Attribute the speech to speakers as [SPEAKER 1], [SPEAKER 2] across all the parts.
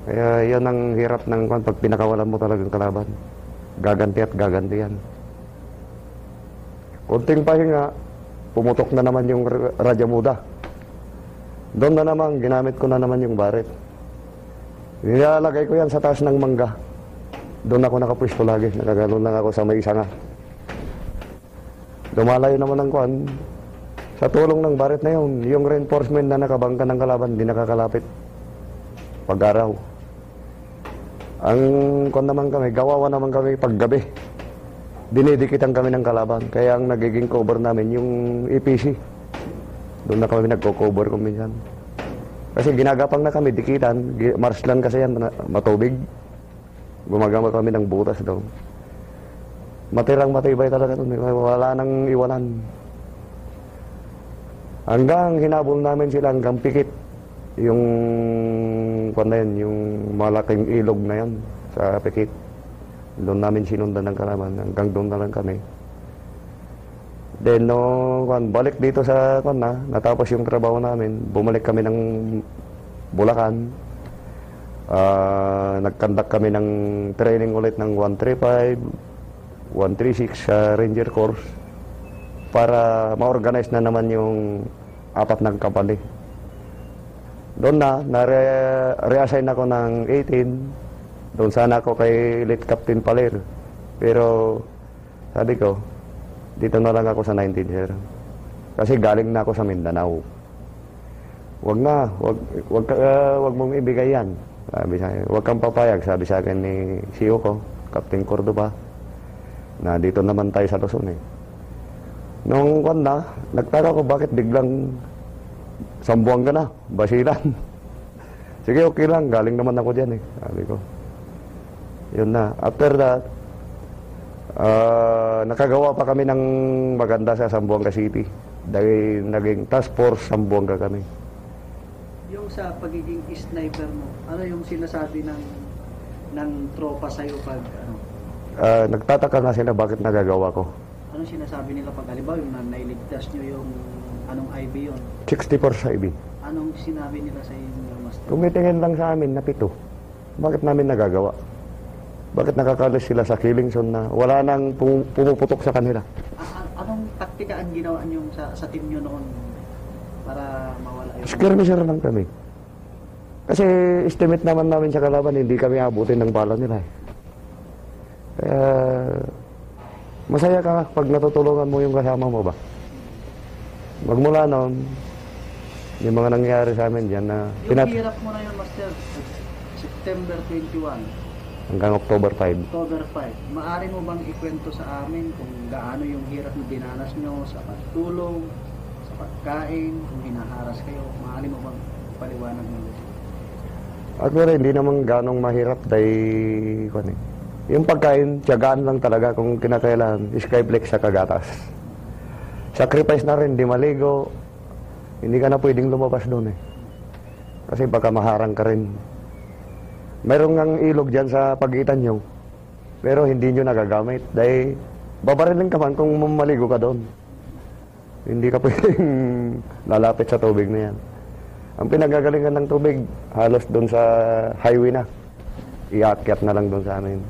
[SPEAKER 1] Kaya yan ang hirap ng kwan pag pinakawalan mo talagang kalaban. Gaganti at gaganti yan. Kunting pahinga, pumutok na naman yung Raja Muda. Doon na naman, ginamit ko na naman yung baret. Nilalagay ko yan sa taas ng mangga. Doon ako nakapwesto lagi. Nakaganoon lang ako sa may sanga. Lumalayo naman ang kwan. Sa tulong ng baret na yun, yung reinforcement na nakabangka ng kalaban, di nakakalapit. Pag-araw. Ang kwan naman kami, gawawa naman kami paggabi. Dinidikitan kami ng kalaban. Kaya ang nagiging cover namin, yung EPC. Doon na kami nagko-cover kung minsan. Kasi ginagapang na kami, dikitan. Marsland kasi yan, matubig. Gumagama kami ng butas doon. Matirang matibay talaga doon. Wala nang iwanan. Hanggang hinabol namin sila hanggang pikit. Yung yung malaking ilog na yan sa pikit. Doon namin sinundan ng kalaban. Hanggang doon na lang kami. Then, balik dito sa natapos yung trabaho namin, bumalik kami ng Bulacan. Nagkandak kami ng training ulit ng 135, 136 sa Ranger Corps para ma-organize na naman yung apat ng company. Doon na-reassign ako ng 18. Doon sana ako kay Late Captain Paler. Pero, sabi ko, dito na lang ako sa 19, sir. Kasi galing na ako sa Mindanao. Wag mong ibigay yan. Sabi sa akin, wag kang papayag, sabi sa akin ni CEO ko, Captain Cordoba, na dito naman tayo sa Luzon eh. Nung nagtaka ko bakit biglang sambuang ka na, basilan. Sige, okay lang, galing naman ako dyan eh, sabi ko. Yun na. After that, nakagawa pa kami ng maganda sa Zamboanga City. Dahil naging task force Zamboanga kami.
[SPEAKER 2] Yung sa pagiging sniper mo, ano yung sinasabi ng tropa sa'yo pag ano?
[SPEAKER 1] Nagtataka nga sila bakit nagagawa ko.
[SPEAKER 2] Anong sinasabi nila pag halimbawa yung nailigtas nyo yung anong IB yun?
[SPEAKER 1] 64 sa IB.
[SPEAKER 2] Anong sinabi nila sa inyo, Master?
[SPEAKER 1] Tumitingin lang sa amin na 7. Bakit namin nagagawa? Bakit nakakalis sila sa killing zone na wala nang pumuputok sa kanila?
[SPEAKER 2] Anong taktika ang ginawa niyo sa team niyo noon para mawala yung...
[SPEAKER 1] Skirmisher lang kami. Kasi estimate naman namin sa kalaban, hindi kami abutin ng bala nila eh. Kaya masaya ka pag natutulungan mo yung kasama mo ba? Magmula noon, yung mga nangyari sa amin dyan na...
[SPEAKER 2] Yung hirap mo na yun, Master, September 21.
[SPEAKER 1] Hanggang October 5.
[SPEAKER 2] October 5. Maaari mo bang ikwento sa amin kung gaano yung hirap na dinanas nyo sa pagtulong, sa pagkain, kung hinaharas kayo? Maaari mo bang paliwanag mo?
[SPEAKER 1] Actually, hindi naman ganong mahirap dahil yung pagkain, tiyagaan lang talaga kung kinakailangan. Skyflex sa kagatas. Sacrifice na rin, di maligo. Hindi ka na pwedeng lumabas doon eh. Kasi baka maharang ka rin. Mayroong ngang ilog dyan sa pagitan nyo, pero hindi nyo nagagamit. Dahil babarilin ka man kung maligo ka doon. Hindi ka pwedeng lalapit sa tubig na yan. Ang pinagagalingan ng tubig, halos doon sa highway na. Iakyat na lang doon sa amin.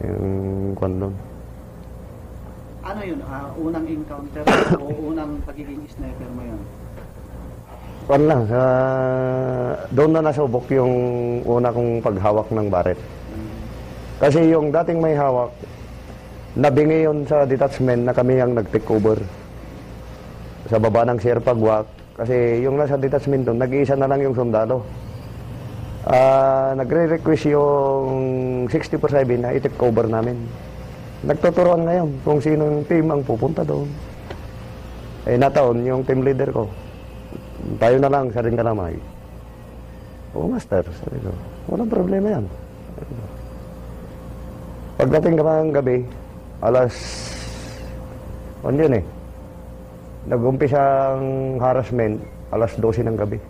[SPEAKER 1] Yung kwan doon.
[SPEAKER 2] Ano yun? Unang encounter o unang pagiging sniper mo yun?
[SPEAKER 1] Kwan lang, doon na nasubok yung una kong paghawak ng baret. Kasi yung dating may hawak, nabingi yun sa detachment na kami ang nag-take over. Sa baba ng Sierra Pagwak. Kasi yung nasa detachment doon, nag-iisa na lang yung sundalo. Nagre-request yung 60 per 7 na i-take over namin. Nagtuturuan ngayon kung sinong team ang pupunta doon. Eh nataon yung team leader ko. Tayo na lang sa ring kalamay. Oo, Master, sabi ko. Walang problema yan. Pagdating ka ng gabi, alas... yun eh. Nag-umpisa ang harassment, alas 12 ng gabi.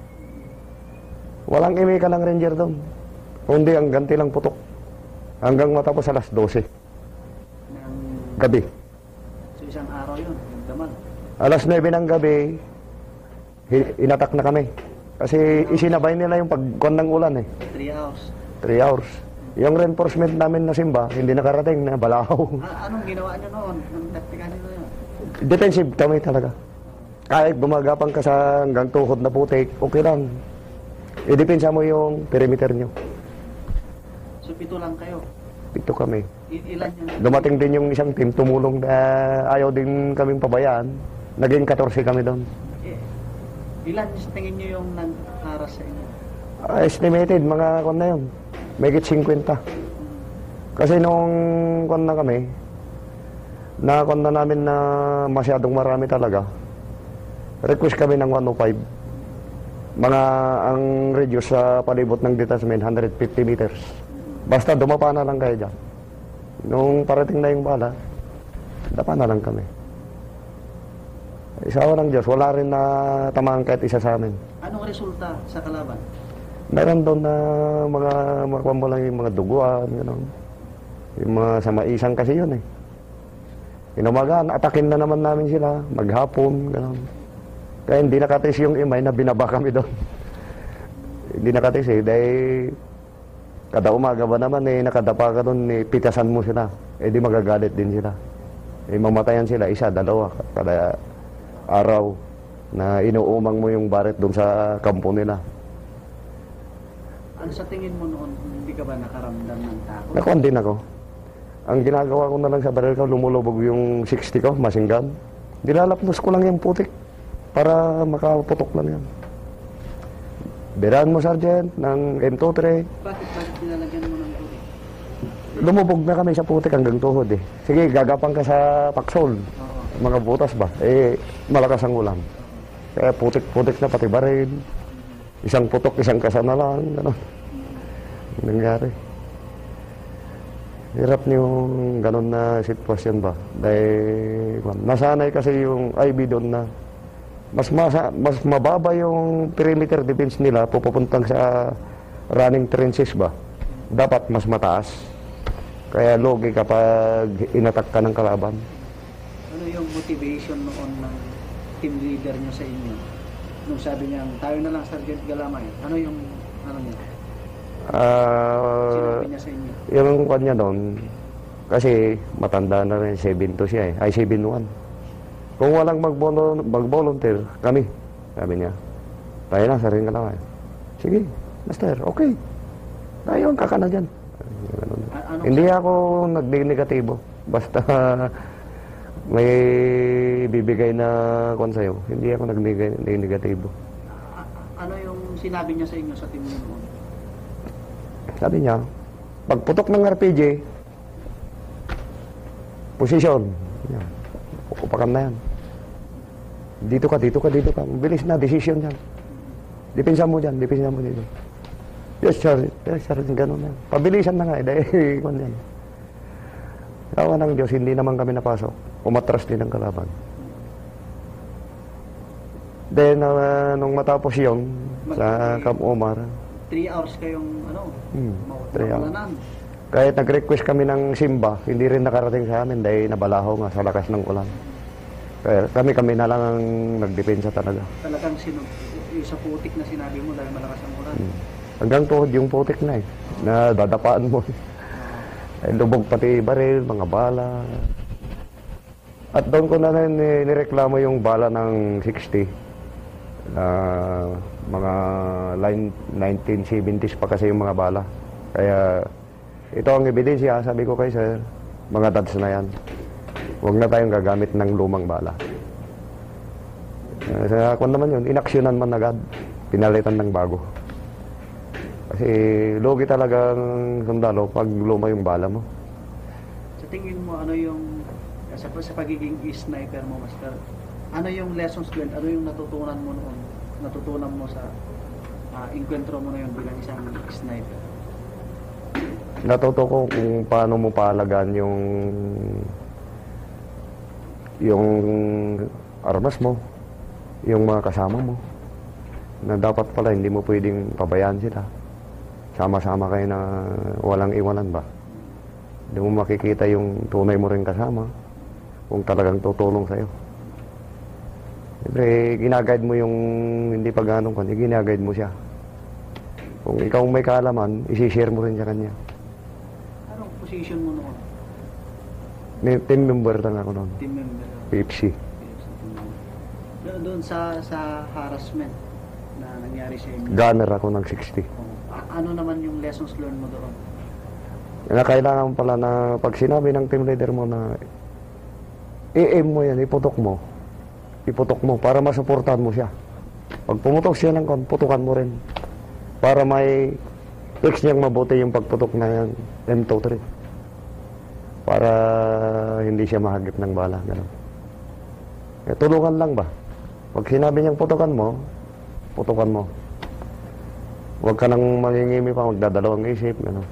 [SPEAKER 1] Walang imi ka ng ranger doon. Kundi ang ganti lang putok. Hanggang matapos alas 12. Gabi.
[SPEAKER 2] So isang araw yun, yung daman.
[SPEAKER 1] Alas 9 ng gabi, inatak na kami. Kasi isinabay nila yung pagkuhan ng ulan eh.
[SPEAKER 2] 3 hours.
[SPEAKER 1] 3 hours. Yung reinforcement namin na Simba, hindi nakarating na Balahaw.
[SPEAKER 2] Anong ginawa nyo noon? Anong taktika nyo yun?
[SPEAKER 1] Defensive kami talaga. Kahit bumagapang ka sa hanggang tuhod na putik, okay lang. I-depensa mo yung perimeter nyo.
[SPEAKER 2] So 7 lang kayo.
[SPEAKER 1] Ito kami.
[SPEAKER 2] Ilan yung...
[SPEAKER 1] Dumating din yung isang team, tumulong na ayaw din kaming pabayaan. Naging 14 kami doon.
[SPEAKER 2] Ilan sa tingin nyo yung nagharas sa inyo?
[SPEAKER 1] Estimated, mga kon na yun. Megit 50. Kasi nung kon na kami, na namin na masyadong marami talaga. Request kami ng 105. Mga ang radius sa palibot ng detachment, 150 meters. Basta dumapa na lang kayo dyan. Nung parating na yung bala, dapa na lang kami. Isawa ng Diyos, wala rin na tamaan kahit isa sa amin.
[SPEAKER 2] Anong resulta sa kalaban?
[SPEAKER 1] Meron doon na mga makuha mo lang yung mga duguan, gano'n. Yung mga sa maisang kasi yun eh. Inumagaan, atakin na naman namin sila, maghapon, gano'n. Kaya hindi nakatis yung imay na binaba kami doon. Hindi nakatis eh, dahil kada umaga ba naman eh, nakadapa ka doon, eh, pitasan mo sila. Eh di magagalit din sila. Eh mamatayan sila, isa, dalawa, kada araw na inuumang mo yung baret doon sa kampo nila.
[SPEAKER 2] Ano sa tingin mo noon, hindi ka ba nakaramdam ng takot?
[SPEAKER 1] Nakuhan din ako. Ang ginagawa ko na lang sa baril ko, lumulubog yung 60 ko, machine gun. Nilalapnos ko lang yung putik para makaputok lang yan. Biraan mo, Sergeant, ng M23.
[SPEAKER 2] Bakit nilalagyan mo ng tubig?
[SPEAKER 1] Lumubog na kami sa putik hanggang tuhod eh. Sige, gagapang ka sa paksol.
[SPEAKER 2] Oo.
[SPEAKER 1] Mga butas ba? Eh, malakas ang ulam. Kaya putik-putik na pati baril. Isang putok, isang kasa na lang. Ganon. Nangyari. Hirap yung ganon na sitwasyon ba? Dahil nasanay kasi yung IB doon na mas mababa yung perimeter defense nila pupuntang sa running trenches ba? Dapat mas mataas. Kaya logi kapag inatak ka ng kalaban.
[SPEAKER 2] Ano yung motivation noon ng team leader nyo sa inyo? Nung sabi niya, tayo na lang Sergeant Galamay. Ano yung, ano niya? Sinabi niya sa inyo?
[SPEAKER 1] Yung kanya doon, kasi matanda na rin, 7-2 siya eh. Ay, 7-1. Kung walang mag-volunteer, kami, sabi niya, tayo na, Sergeant Galamay. Sige, Master, okay. Tayo ang kakana dyan. Hindi ako nag-negatibo. Basta may bibigay na kon sa'yo. Hindi ako nag-negatibo.
[SPEAKER 2] Ano yung sinabi niya sa inyo sa team niyo noon?
[SPEAKER 1] Sabi niya, pagputok ng RPG, posisyon. Yan. Upakan na yan. Dito ka. Bilis na, decision yan. Depensa mo dyan, depensa mo dito. Yes, sir. Ganun yan. Pabilisan na nga eh, dahil kung yan. Kawa ng Diyos, hindi naman kami napasok. Umatras din ang kalaban. Then, nung matapos yung sa Camp Omar,
[SPEAKER 2] 3 hours kayong,
[SPEAKER 1] 3 hours.
[SPEAKER 2] mawalanan.
[SPEAKER 1] Kahit nag-request kami ng Simba, hindi rin nakarating sa amin dahil nabalaho nga sa lakas ng ulan. Kaya kami na lang ang nagdepensa talaga.
[SPEAKER 2] Talagang yung sa putik na sinabi mo dahil malakas ang ulan.
[SPEAKER 1] Hanggang tuhod yung putik na eh, na dadapaan mo. Ay, lubog pati baril, mga bala. At doon ko na rin nireklamo yung bala ng 60. Mga line 1970s pa kasi yung mga bala. Kaya ito ang ebidensya, sabi ko kay sir, mga dads na yan. Huwag na tayong gagamit ng lumang bala. Sa kung naman yun, inaksyonan man agad, pinalitan ng bago. Kasi logi talagang sundalo pag luma yung bala mo.
[SPEAKER 2] Sa tingin mo, ano yung, sa pagiging sniper mo, Master, ano yung lessons learned, ano yung natutunan mo noon, natutunan mo sa enkwentro mo na yun bilang isang sniper?
[SPEAKER 1] Natuto ko kung paano mo paalagaan yung armas mo, yung mga kasama mo, na dapat pala hindi mo pwedeng pabayaan sila. Sama-sama kayo na walang iwanan ba? Hindi mo makikita yung tunay mo rin kasama kung talagang tutulong sa'yo. Siyempre, ginaguide mo yung hindi pa ganong kanya, ginaguide mo siya. Kung ikaw may kaalaman, isi-share mo rin sa kanya.
[SPEAKER 2] Anong position mo noon?
[SPEAKER 1] May team member lang ako noon,
[SPEAKER 2] Team member?
[SPEAKER 1] PFC.
[SPEAKER 2] Doon sa harassment na nangyari sa inyo.
[SPEAKER 1] Gunner ako ng 60.
[SPEAKER 2] Ano naman yung lessons learned mo doon?
[SPEAKER 1] Na kailangan pala na pag sinabi ng team leader mo na i-aim mo yan, iputok mo para masuportahan mo siya. Pag pumutok siya ng kon, putukan mo rin. Para may fix niyang mabuti yung pagputok na yan, M23. Para hindi siya mahagip ng bala. Ganun. Eh, tulungan lang ba? Pag sinabi niyang putukan mo. Huwag ka nang mangingimi pa, magdadalawang isip. Ganun.